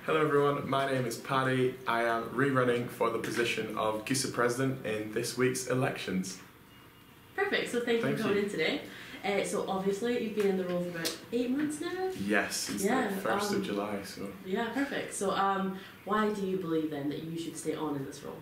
Hello everyone, my name is Paddy. I am rerunning for the position of GUSA President in this week's elections. Perfect, so thank you for coming in today. So obviously you've been in the role for about 8 months now? Yes, since the 1st of July. Yeah, perfect. So why do you believe then that you should stay on in this role?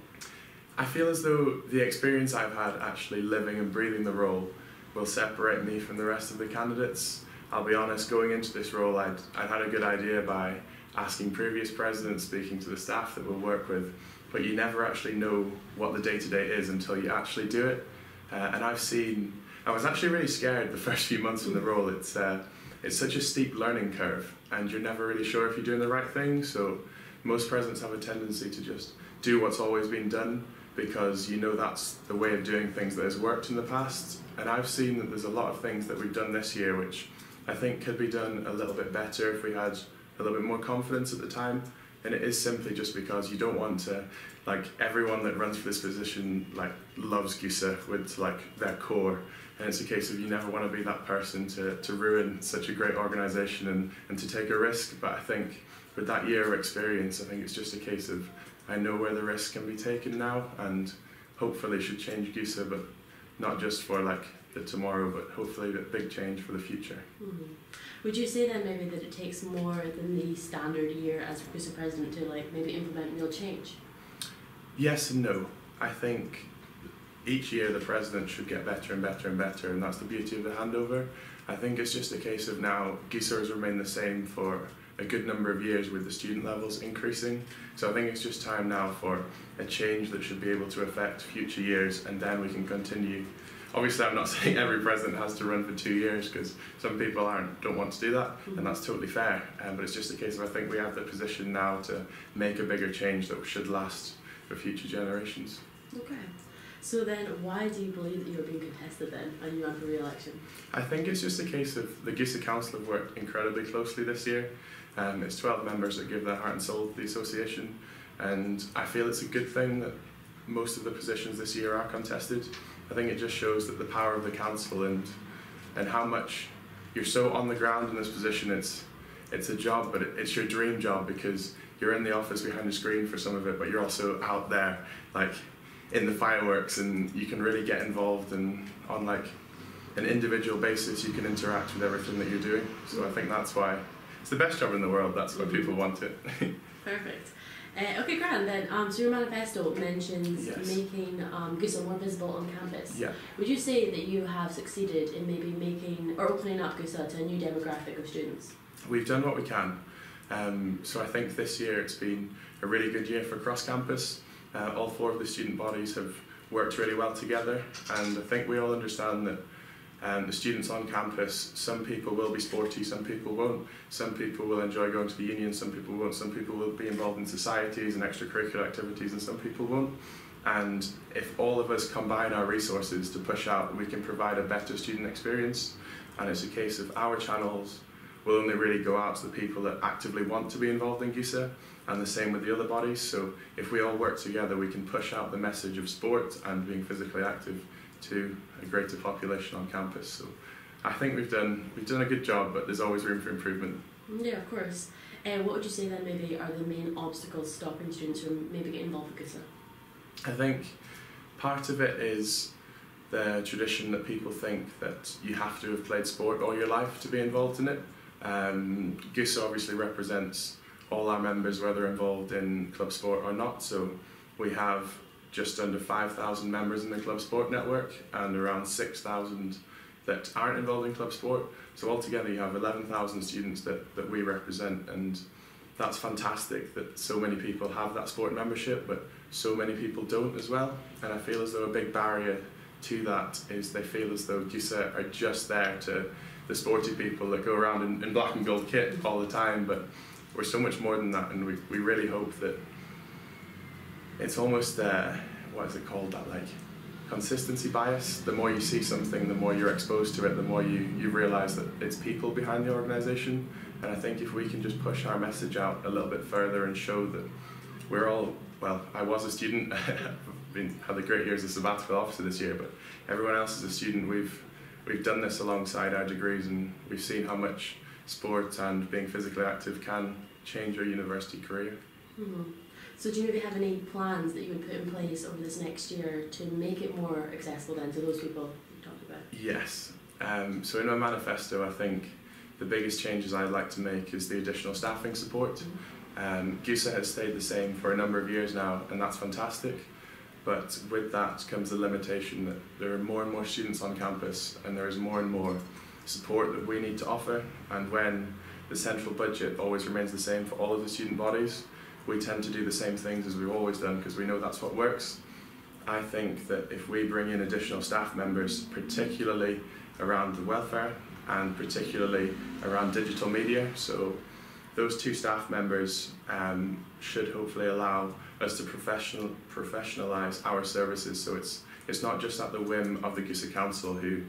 I feel as though the experience I've had actually living and breathing the role will separate me from the rest of the candidates. I'll be honest, going into this role I'd had a good idea by asking previous presidents, speaking to the staff that we'll work with, but you never actually know what the day-to-day is until you actually do it. And I was actually really scared the first few months in the role. It's such a steep learning curve and you're never really sure if you're doing the right thing, so most presidents have a tendency to just do what's always been done because you know that's the way of doing things that has worked in the past. And I've seen that there's a lot of things that we've done this year which I think could be done a little bit better if we had a little bit more confidence at the time. And it is simply just because you don't want to, everyone that runs for this position loves GUSA with their core, and it's a case of you never want to be that person to ruin such a great organisation and to take a risk. But I think with that year of experience, I think it's just a case of I know where the risk can be taken now, and hopefully should change GUSA, but not just for the tomorrow, but hopefully a big change for the future. Mm-hmm. Would you say then maybe that it takes more than the standard year as GUSA President to maybe implement real change? Yes and no. I think each year the President should get better and better and better, and that's the beauty of the handover. I think it's just a case of now GUSA has remained the same for a good number of years with the student levels increasing, so I think it's just time now for a change that should be able to affect future years, and then we can continue. Obviously I'm not saying every president has to run for 2 years, because some people don't want to do that, and that's totally fair, but it's just a case of I think we have the position now to make a bigger change that should last for future generations. Okay. So then why do you believe that you're being contested then and you run for re-election? I think it's just a case of the GUSA Council have worked incredibly closely this year. It's 12 members that give their heart and soul to the association, and I feel it's a good thing that most of the positions this year are contested. I think it just shows that the power of the council and how much you're so on the ground in this position. It's a job, but it's your dream job, because you're in the office behind the screen for some of it, but you're also out there in the fireworks, and you can really get involved, and on an individual basis you can interact with everything that you're doing. So I think that's why it's the best job in the world. That's why people want it. Perfect. Okay, grand then. So your manifesto mentions making GUSA more visible on campus. Yeah. Would you say that you have succeeded in maybe making or opening up GUSA to a new demographic of students? We've done what we can. So I think this year it's been a really good year for cross-campus. All 4 of the student bodies have worked really well together, and I think we all understand that the students on campus, some people will be sporty, some people won't. Some people will enjoy going to the union, some people won't. Some people will be involved in societies and extracurricular activities, and some people won't. And if all of us combine our resources to push out, we can provide a better student experience. And it's a case of our channels will only really go out to the people that actively want to be involved in GUSA, and the same with the other bodies. So if we all work together, we can push out the message of sport and being physically active to a greater population on campus. So I think we've done a good job, but there's always room for improvement. Yeah, of course. What would you say then maybe are the main obstacles stopping students from maybe getting involved with GUSA? I think part of it is the tradition that people think that you have to have played sport all your life to be involved in it. GUSA obviously represents all our members, whether involved in club sport or not. So we have just under 5,000 members in the club sport network and around 6,000 that aren't involved in club sport. So altogether you have 11,000 students that we represent, and that's fantastic that so many people have that sport membership, but so many people don't as well. And I feel as though a big barrier to that is they feel as though GUSA are just there to the sporty people that go around in black and gold kit all the time, but we're so much more than that, and we really hope that it's almost, what is it called, that consistency bias. The more you see something, the more you're exposed to it, the more you realise that it's people behind the organisation. And I think if we can just push our message out a little bit further and show that we're all, well, I was a student, had a great year as a sabbatical officer this year, but everyone else is a student. We've done this alongside our degrees, and we've seen how much sport and being physically active can change your university career. Mm-hmm. So do you maybe have any plans that you would put in place over this next year to make it more accessible then to those people you talked about? Yes. So in my manifesto, I think the biggest changes I'd like to make is the additional staffing support. GUSA has stayed the same for a number of years now, and that's fantastic. But with that comes the limitation that there are more and more students on campus, and there is more and more support that we need to offer. And when the central budget always remains the same for all of the student bodies, we tend to do the same things as we've always done because we know that's what works. I think that if we bring in additional staff members, particularly around the welfare and particularly around digital media, so those two staff members should hopefully allow us to professionalise our services, so it's not just at the whim of the GUSA Council, who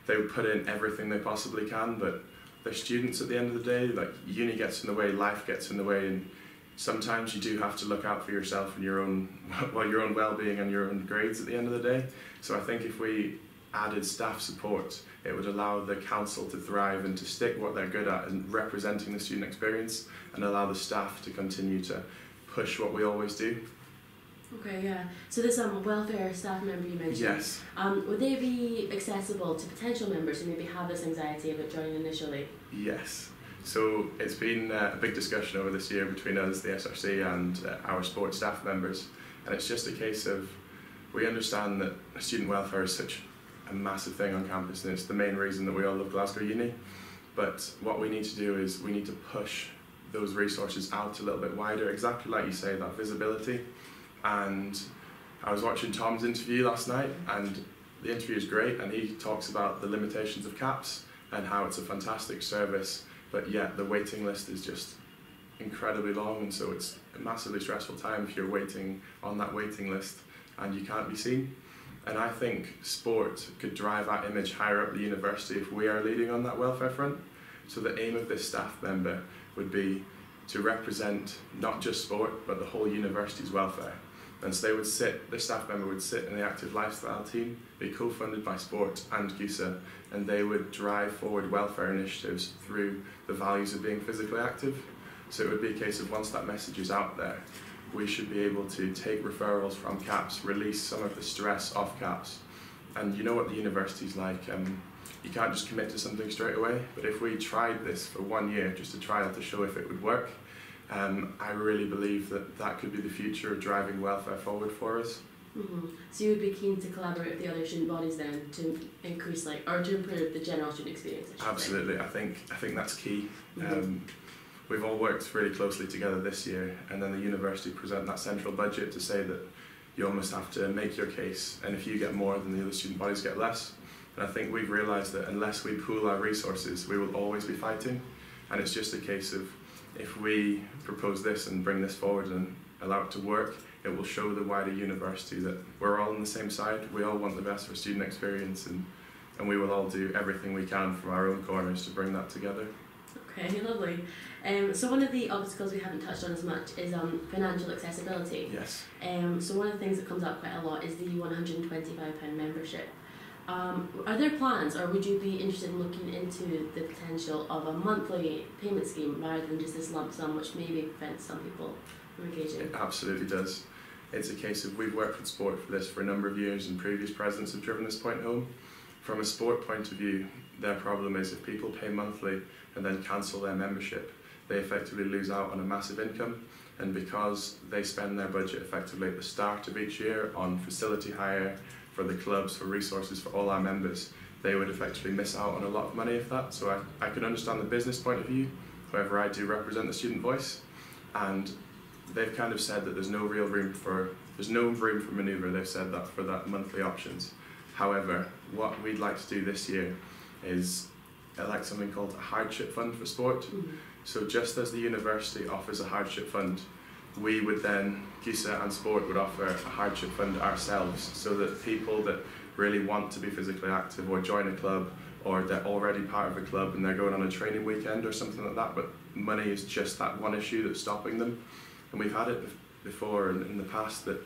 they would put in everything they possibly can, but they're students at the end of the day. Like, uni gets in the way, life gets in the way, and sometimes you do have to look out for yourself and your own well-being and your own grades at the end of the day. So I think if we added staff support, it would allow the council to thrive and to stick what they're good at in representing the student experience, and allow the staff to continue to push what we always do. Okay, yeah. So this welfare staff member you mentioned, yes. Would they be accessible to potential members who maybe have this anxiety about joining initially? Yes. So it's been a big discussion over this year between us, the SRC, and our sports staff members, and it's just a case of, we understand that student welfare is such a massive thing on campus, and it's the main reason that we all love Glasgow Uni. But what we need to do is we need to push those resources out a little bit wider, exactly like you say, that visibility. And I was watching Tom's interview last night, and the interview is great, and he talks about the limitations of CAPS and how it's a fantastic service, but yet the waiting list is just incredibly long, and so it's a massively stressful time if you're waiting on that waiting list and you can't be seen. And I think sport could drive our image higher up the university if we are leading on that welfare front. So the aim of this staff member would be to represent not just sport, but the whole university's welfare. And so the staff member would sit in the active lifestyle team, be co-funded by sport and GUSA, and they would drive forward welfare initiatives through the values of being physically active. So it would be a case of, once that message is out there, we should be able to take referrals from CAPS, release some of the stress off CAPS. And you know what the university's like, you can't just commit to something straight away, but if we tried this for 1 year, just a trial to show if it would work, I really believe that that could be the future of driving welfare forward for us. Mm-hmm. So you would be keen to collaborate with the other student bodies then to increase, or to improve the general student experience? Absolutely, I think that's key. Mm-hmm. We've all worked really closely together this year, and then the university present that central budget to say that you almost have to make your case, and if you get more, then the other student bodies get less. And I think we've realised that unless we pool our resources, we will always be fighting. And it's just a case of, if we propose this and bring this forward and allow it to work, it will show the wider university that we're all on the same side. We all want the best for student experience, and we will all do everything we can from our own corners to bring that together. Okay, lovely. So one of the obstacles we haven't touched on as much is financial accessibility. Yes. So one of the things that comes up quite a lot is the £125 membership. Are there plans, or would you be interested in looking into the potential of a monthly payment scheme rather than just this lump sum, which maybe prevents some people from engaging? It absolutely does. It's a case of, we've worked with sport for this for a number of years, and previous presidents have driven this point home. From a sport point of view, their problem is if people pay monthly and then cancel their membership, they effectively lose out on a massive income. And because they spend their budget effectively at the start of each year on facility hire for the clubs, for resources for all our members, they would effectively miss out on a lot of money of that. So I can understand the business point of view, however I do represent the student voice, and they've kind of said that there's no room for manoeuvre, they've said that, for that monthly options. However, what we'd like to do this year is like something called a hardship fund for sport. Mm-hmm. So just as the university offers a hardship fund, we would then, GUSA and sport would offer a hardship fund ourselves, so that people that really want to be physically active or join a club, or they're already part of a club and they're going on a training weekend or something like that, but money is just that one issue that's stopping them. And we've had it before in the past that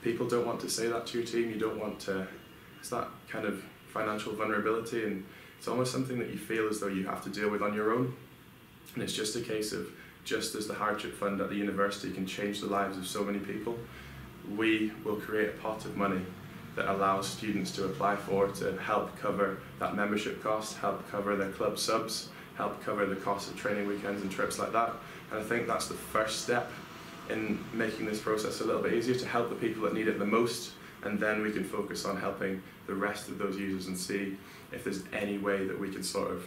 people don't want to say that to your team, you don't want to, it's that kind of financial vulnerability, and it's almost something that you feel as though you have to deal with on your own. And it's just a case of just as the hardship fund at the university can change the lives of so many people, we will create a pot of money that allows students to apply for to help cover that membership cost, help cover their club subs, help cover the cost of training weekends and trips like that. And I think that's the first step in making this process a little bit easier, to help the people that need it the most, and then we can focus on helping the rest of those users and see if there's any way that we can sort of,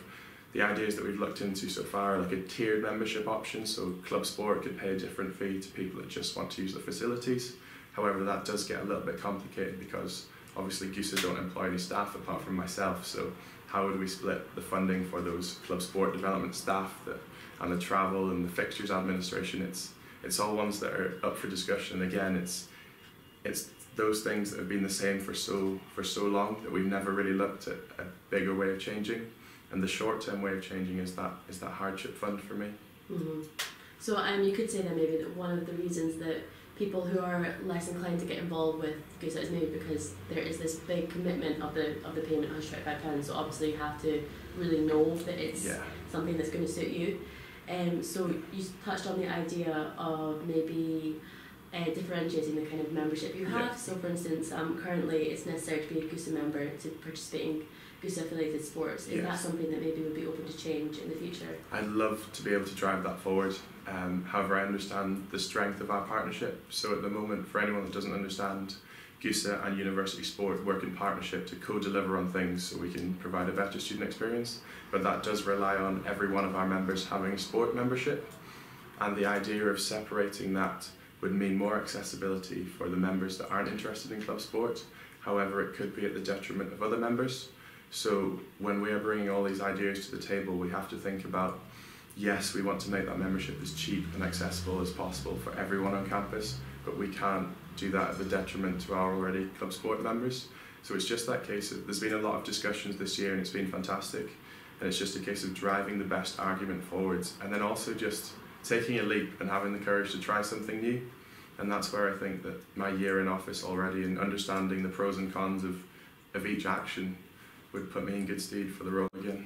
the ideas that we've looked into so far, like a tiered membership option, so Club Sport could pay a different fee to people that just want to use the facilities. However, that does get a little bit complicated because obviously GUSA don't employ any staff apart from myself, so how would we split the funding for those Club Sport development staff and the travel and the fixtures administration? It's all ones that are up for discussion. Again, it's those things that have been the same for so long that we've never really looked at a bigger way of changing. And the short-term way of changing is that hardship fund for me. Mm-hmm. So you could say then maybe that one of the reasons that people who are less inclined to get involved with GUSA is maybe because there is this big commitment of the payment, £125. So obviously you have to really know that it's something that's going to suit you. So you touched on the idea of maybe differentiating the kind of membership you have. Yeah. So for instance, currently it's necessary to be a GUSA member to participate in GUSA affiliated sports. Is that something that maybe would be open to change in the future? I'd love to be able to drive that forward. However, I understand the strength of our partnership. So at the moment, for anyone that doesn't understand, GUSA and university sport work in partnership to co-deliver on things so we can provide a better student experience. But that does rely on every one of our members having a sport membership. And the idea of separating that would mean more accessibility for the members that aren't interested in club sport. However, it could be at the detriment of other members. So when we are bringing all these ideas to the table, we have to think about, yes, we want to make that membership as cheap and accessible as possible for everyone on campus, but we can't do that at the detriment to our already club sport members. So it's just that case of, there's been a lot of discussions this year and it's been fantastic, and it's just a case of driving the best argument forwards, and then also just taking a leap and having the courage to try something new. And that's where I think that my year in office already and understanding the pros and cons of each action would put me in good stead for the role again.